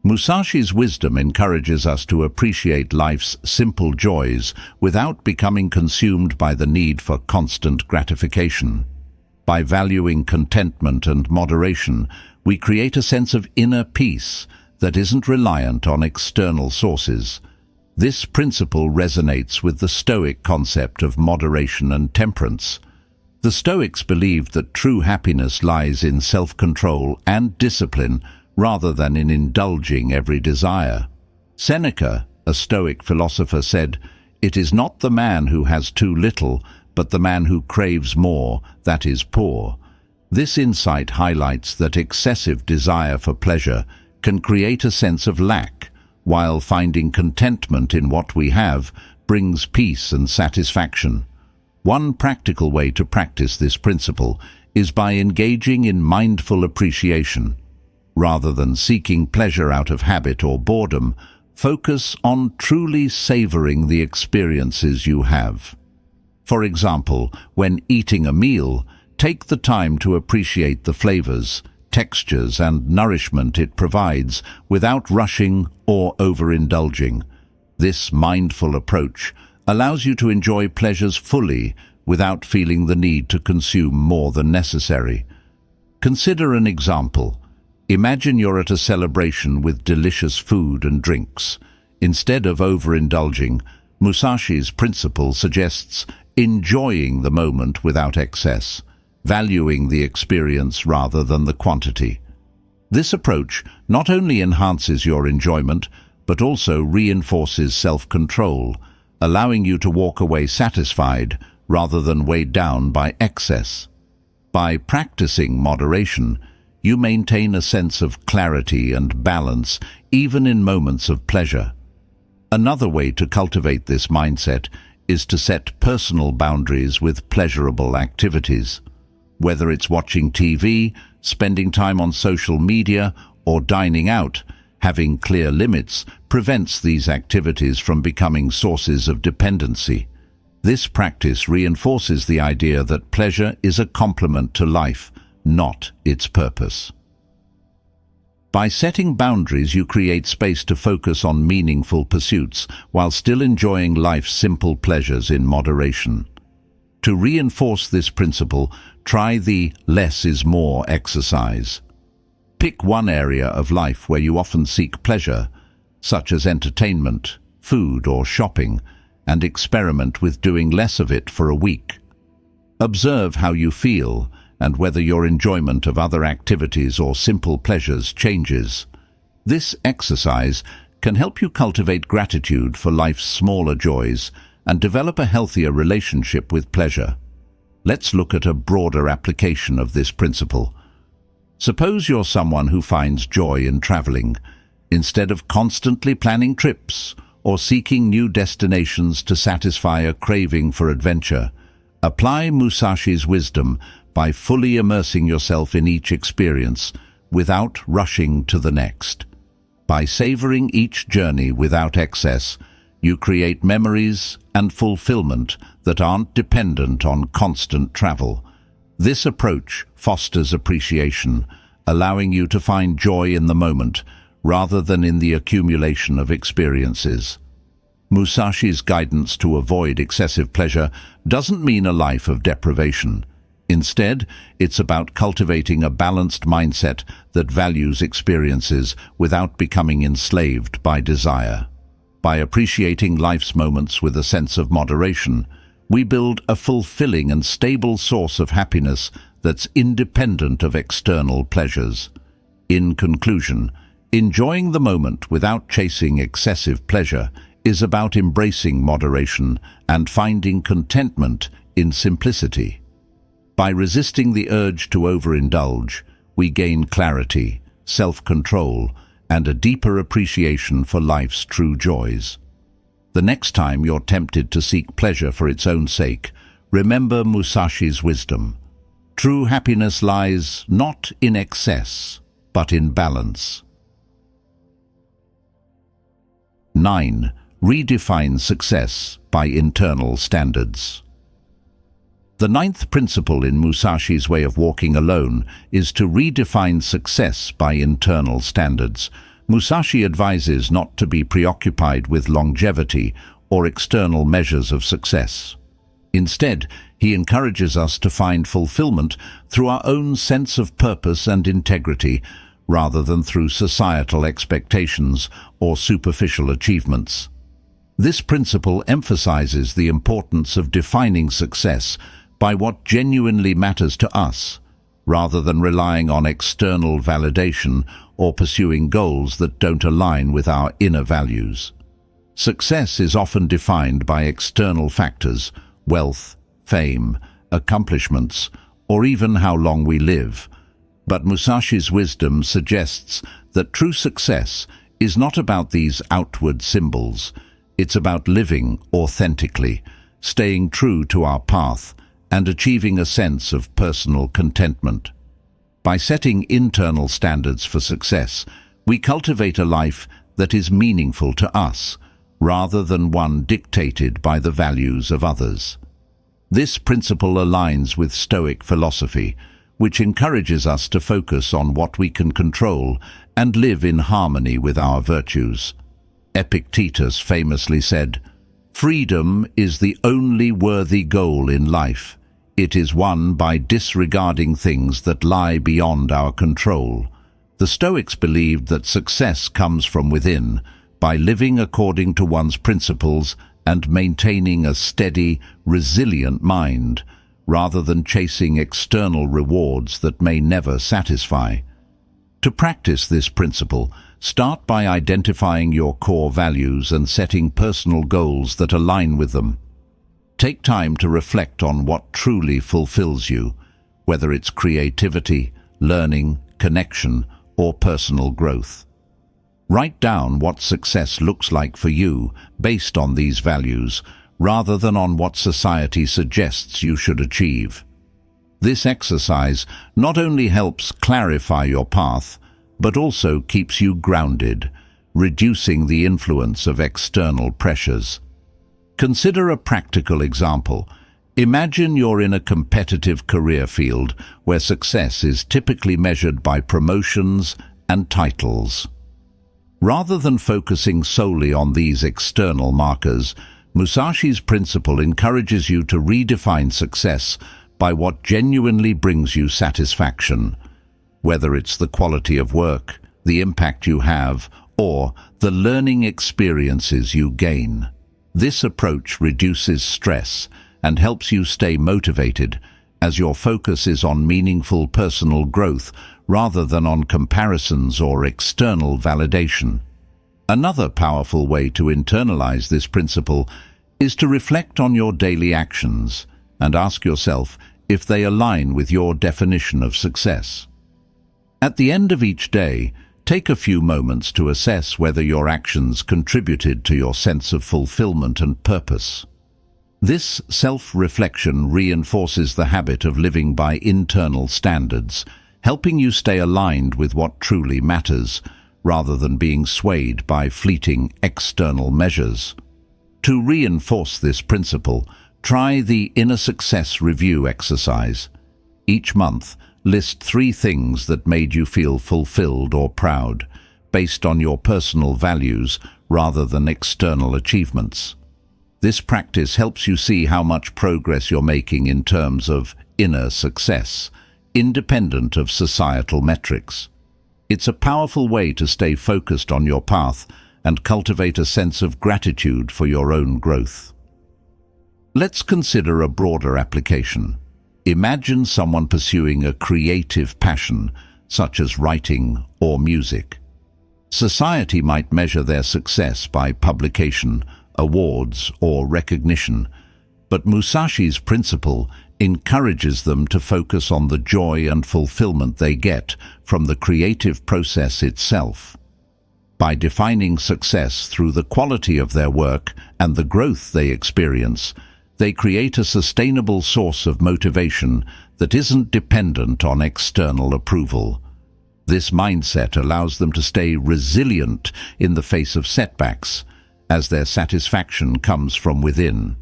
Musashi's wisdom encourages us to appreciate life's simple joys without becoming consumed by the need for constant gratification. By valuing contentment and moderation, we create a sense of inner peace that isn't reliant on external sources. This principle resonates with the Stoic concept of moderation and temperance. The Stoics believed that true happiness lies in self-control and discipline rather than in indulging every desire. Seneca, a Stoic philosopher, said, "It is not the man who has too little, but the man who craves more, that is poor." This insight highlights that excessive desire for pleasure can create a sense of lack, while finding contentment in what we have brings peace and satisfaction. One practical way to practice this principle is by engaging in mindful appreciation. Rather than seeking pleasure out of habit or boredom, focus on truly savoring the experiences you have. For example, when eating a meal, take the time to appreciate the flavors, textures, and nourishment it provides without rushing or overindulging. This mindful approach allows you to enjoy pleasures fully without feeling the need to consume more than necessary. Consider an example. Imagine you're at a celebration with delicious food and drinks. Instead of overindulging, Musashi's principle suggests enjoying the moment without excess, valuing the experience rather than the quantity. This approach not only enhances your enjoyment, but also reinforces self-control, allowing you to walk away satisfied rather than weighed down by excess. By practicing moderation, you maintain a sense of clarity and balance even in moments of pleasure. Another way to cultivate this mindset is to set personal boundaries with pleasurable activities. Whether it's watching TV, spending time on social media, or dining out, having clear limits prevents these activities from becoming sources of dependency. This practice reinforces the idea that pleasure is a complement to life, not its purpose. By setting boundaries, you create space to focus on meaningful pursuits while still enjoying life's simple pleasures in moderation. To reinforce this principle, try the less is more exercise. Pick one area of life where you often seek pleasure, such as entertainment, food, or shopping, and experiment with doing less of it for a week. Observe how you feel and whether your enjoyment of other activities or simple pleasures changes. This exercise can help you cultivate gratitude for life's smaller joys and develop a healthier relationship with pleasure. Let's look at a broader application of this principle. Suppose you're someone who finds joy in traveling. Instead of constantly planning trips or seeking new destinations to satisfy a craving for adventure, apply Musashi's wisdom by fully immersing yourself in each experience without rushing to the next. By savoring each journey without excess, you create memories and fulfillment that aren't dependent on constant travel. This approach fosters appreciation, allowing you to find joy in the moment rather than in the accumulation of experiences. Musashi's guidance to avoid excessive pleasure doesn't mean a life of deprivation. Instead, it's about cultivating a balanced mindset that values experiences without becoming enslaved by desire. By appreciating life's moments with a sense of moderation, we build a fulfilling and stable source of happiness that's independent of external pleasures. In conclusion, enjoying the moment without chasing excessive pleasure is about embracing moderation and finding contentment in simplicity. By resisting the urge to overindulge, we gain clarity, self-control, and a deeper appreciation for life's true joys. The next time you're tempted to seek pleasure for its own sake, remember Musashi's wisdom. True happiness lies not in excess, but in balance. 9. Redefine success by internal standards. The ninth principle in Musashi's way of walking alone is to redefine success by internal standards. Musashi advises not to be preoccupied with longevity or external measures of success. Instead, he encourages us to find fulfillment through our own sense of purpose and integrity, rather than through societal expectations or superficial achievements. This principle emphasizes the importance of defining success by what genuinely matters to us, rather than relying on external validation or pursuing goals that don't align with our inner values. Success is often defined by external factors: wealth, fame, accomplishments, or even how long we live. But Musashi's wisdom suggests that true success is not about these outward symbols. It's about living authentically, staying true to our path, and achieving a sense of personal contentment. By setting internal standards for success, we cultivate a life that is meaningful to us, rather than one dictated by the values of others. This principle aligns with Stoic philosophy, which encourages us to focus on what we can control and live in harmony with our virtues. Epictetus famously said, "Freedom is the only worthy goal in life. It is won by disregarding things that lie beyond our control." The Stoics believed that success comes from within, by living according to one's principles and maintaining a steady, resilient mind, rather than chasing external rewards that may never satisfy. To practice this principle, start by identifying your core values and setting personal goals that align with them. Take time to reflect on what truly fulfills you, whether it's creativity, learning, connection, or personal growth. Write down what success looks like for you based on these values, rather than on what society suggests you should achieve. This exercise not only helps clarify your path, but also keeps you grounded, reducing the influence of external pressures. Consider a practical example. Imagine you're in a competitive career field where success is typically measured by promotions and titles. Rather than focusing solely on these external markers, Musashi's principle encourages you to redefine success by what genuinely brings you satisfaction, whether it's the quality of work, the impact you have, or the learning experiences you gain. This approach reduces stress and helps you stay motivated, as your focus is on meaningful personal growth rather than on comparisons or external validation. Another powerful way to internalize this principle is to reflect on your daily actions and ask yourself if they align with your definition of success. At the end of each day, take a few moments to assess whether your actions contributed to your sense of fulfillment and purpose. This self-reflection reinforces the habit of living by internal standards, helping you stay aligned with what truly matters, rather than being swayed by fleeting external measures. To reinforce this principle, try the Inner Success Review exercise. Each month, list 3 things that made you feel fulfilled or proud, based on your personal values rather than external achievements. This practice helps you see how much progress you're making in terms of inner success, independent of societal metrics. It's a powerful way to stay focused on your path and cultivate a sense of gratitude for your own growth. Let's consider a broader application. Imagine someone pursuing a creative passion, such as writing or music. Society might measure their success by publication, awards, or recognition, but Musashi's principle encourages them to focus on the joy and fulfillment they get from the creative process itself. By defining success through the quality of their work and the growth they experience, they create a sustainable source of motivation that isn't dependent on external approval. This mindset allows them to stay resilient in the face of setbacks, as their satisfaction comes from within.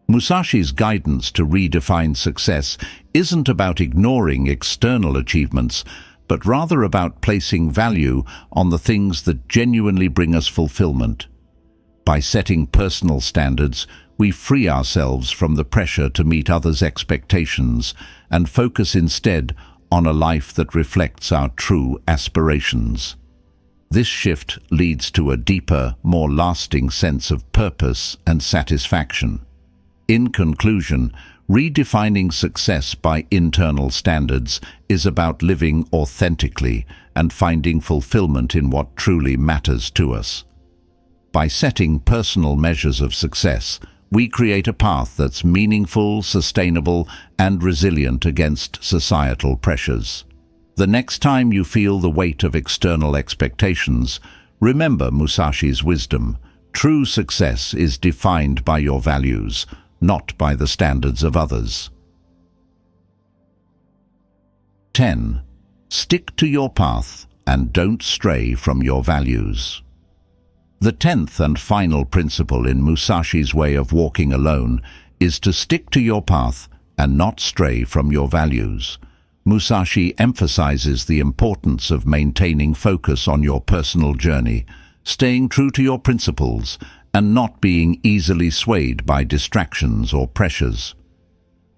Musashi's guidance to redefine success isn't about ignoring external achievements, but rather about placing value on the things that genuinely bring us fulfillment. By setting personal standards, we free ourselves from the pressure to meet others' expectations and focus instead on a life that reflects our true aspirations. This shift leads to a deeper, more lasting sense of purpose and satisfaction. In conclusion, redefining success by internal standards is about living authentically and finding fulfillment in what truly matters to us. By setting personal measures of success, we create a path that's meaningful, sustainable, and resilient against societal pressures. The next time you feel the weight of external expectations, remember Musashi's wisdom. True success is defined by your values, not by the standards of others. 10. Stick to your path and don't stray from your values. The 10th and final principle in Musashi's way of walking alone is to stick to your path and not stray from your values. Musashi emphasizes the importance of maintaining focus on your personal journey, staying true to your principles, and not being easily swayed by distractions or pressures.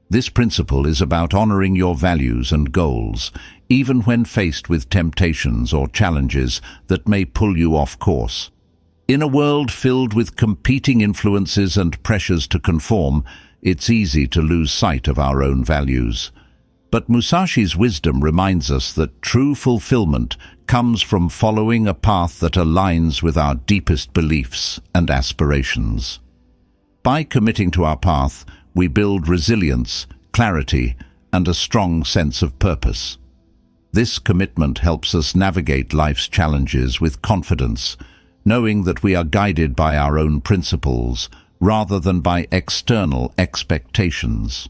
This principle is about honoring your values and goals, even when faced with temptations or challenges that may pull you off course. In a world filled with competing influences and pressures to conform, it's easy to lose sight of our own values. But Musashi's wisdom reminds us that true fulfillment comes from following a path that aligns with our deepest beliefs and aspirations. By committing to our path, we build resilience, clarity, and a strong sense of purpose. This commitment helps us navigate life's challenges with confidence, knowing that we are guided by our own principles rather than by external expectations.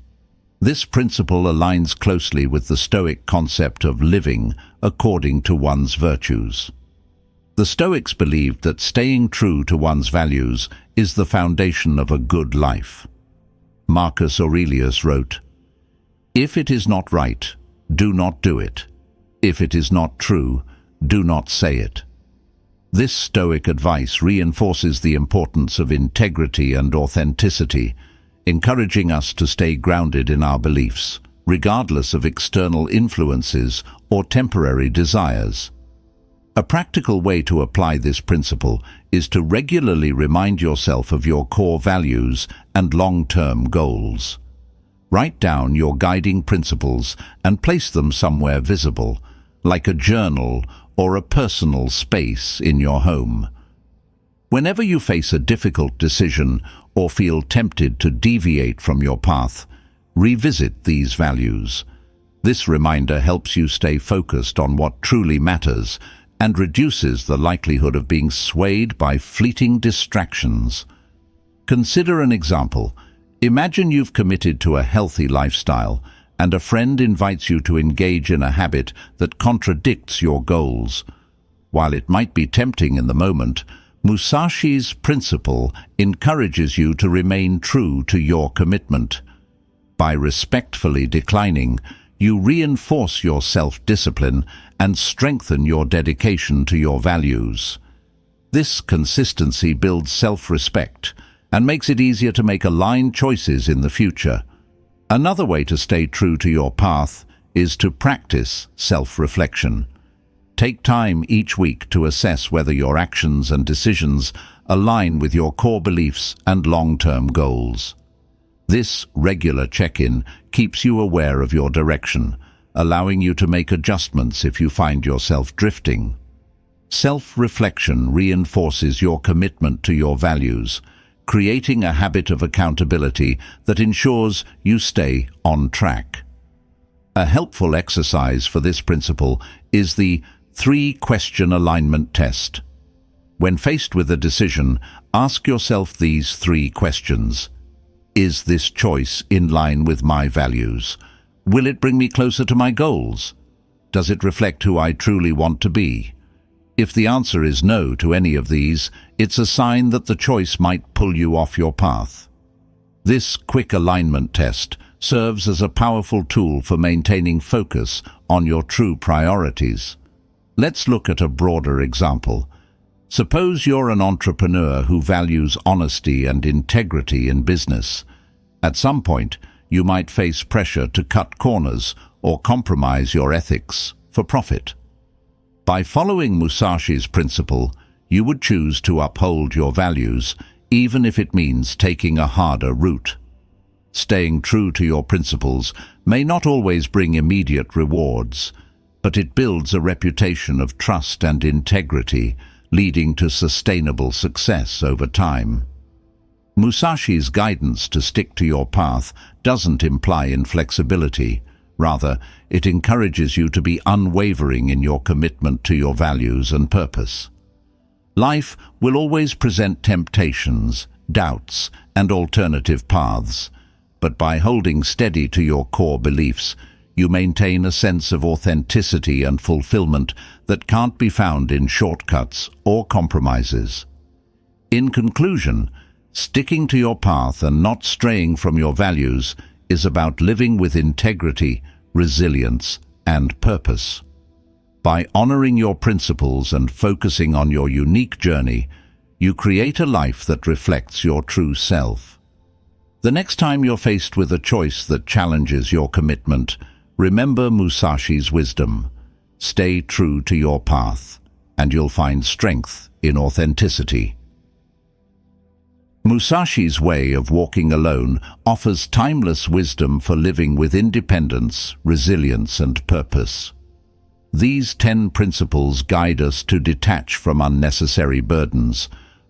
This principle aligns closely with the Stoic concept of living according to one's virtues. The Stoics believed that staying true to one's values is the foundation of a good life. Marcus Aurelius wrote, "If it is not right, do not do it. If it is not true, do not say it." This Stoic advice reinforces the importance of integrity and authenticity, encouraging us to stay grounded in our beliefs, regardless of external influences or temporary desires. A practical way to apply this principle is to regularly remind yourself of your core values and long-term goals. Write down your guiding principles and place them somewhere visible, like a journal or a personal space in your home. Whenever you face a difficult decision or feel tempted to deviate from your path, revisit these values. This reminder helps you stay focused on what truly matters and reduces the likelihood of being swayed by fleeting distractions. Consider an example. Imagine you've committed to a healthy lifestyle and a friend invites you to engage in a habit that contradicts your goals. While it might be tempting in the moment, Musashi's principle encourages you to remain true to your commitment. By respectfully declining, you reinforce your self-discipline and strengthen your dedication to your values. This consistency builds self-respect and makes it easier to make aligned choices in the future. Another way to stay true to your path is to practice self-reflection. Take time each week to assess whether your actions and decisions align with your core beliefs and long-term goals. This regular check-in keeps you aware of your direction, allowing you to make adjustments if you find yourself drifting. Self-reflection reinforces your commitment to your values, creating a habit of accountability that ensures you stay on track. A helpful exercise for this principle is the 3-question alignment test. When faced with a decision, ask yourself these 3 questions. Is this choice in line with my values? Will it bring me closer to my goals? Does it reflect who I truly want to be? If the answer is no to any of these, it's a sign that the choice might pull you off your path. This quick alignment test serves as a powerful tool for maintaining focus on your true priorities. Let's look at a broader example. Suppose you're an entrepreneur who values honesty and integrity in business. At some point, you might face pressure to cut corners or compromise your ethics for profit. By following Musashi's principle, you would choose to uphold your values, even if it means taking a harder route. Staying true to your principles may not always bring immediate rewards, but it builds a reputation of trust and integrity, leading to sustainable success over time. Musashi's guidance to stick to your path doesn't imply inflexibility. Rather, it encourages you to be unwavering in your commitment to your values and purpose. Life will always present temptations, doubts, and alternative paths, but by holding steady to your core beliefs, you maintain a sense of authenticity and fulfillment that can't be found in shortcuts or compromises. In conclusion, sticking to your path and not straying from your values is about living with integrity, resilience, and purpose. By honoring your principles and focusing on your unique journey, you create a life that reflects your true self. The next time you're faced with a choice that challenges your commitment, remember Musashi's wisdom. Stay true to your path, and you'll find strength in authenticity. Musashi's way of walking alone offers timeless wisdom for living with independence, resilience, and purpose. These 10 principles guide us to detach from unnecessary burdens,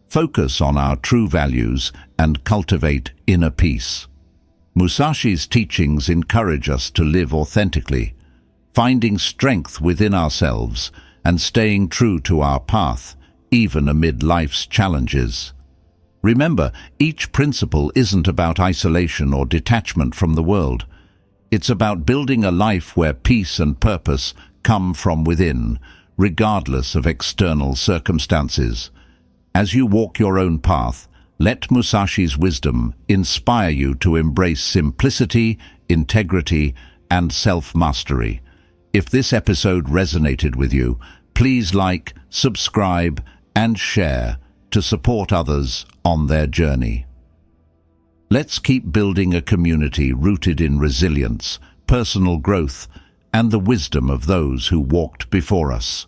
focus on our true values, and cultivate inner peace. Musashi's teachings encourage us to live authentically, finding strength within ourselves and staying true to our path, even amid life's challenges. Remember, each principle isn't about isolation or detachment from the world. It's about building a life where peace and purpose come from within, regardless of external circumstances. As you walk your own path, let Musashi's wisdom inspire you to embrace simplicity, integrity, and self-mastery. If this episode resonated with you, please like, subscribe, and share to support others on their journey. Let's keep building a community rooted in resilience, personal growth, and the wisdom of those who walked before us.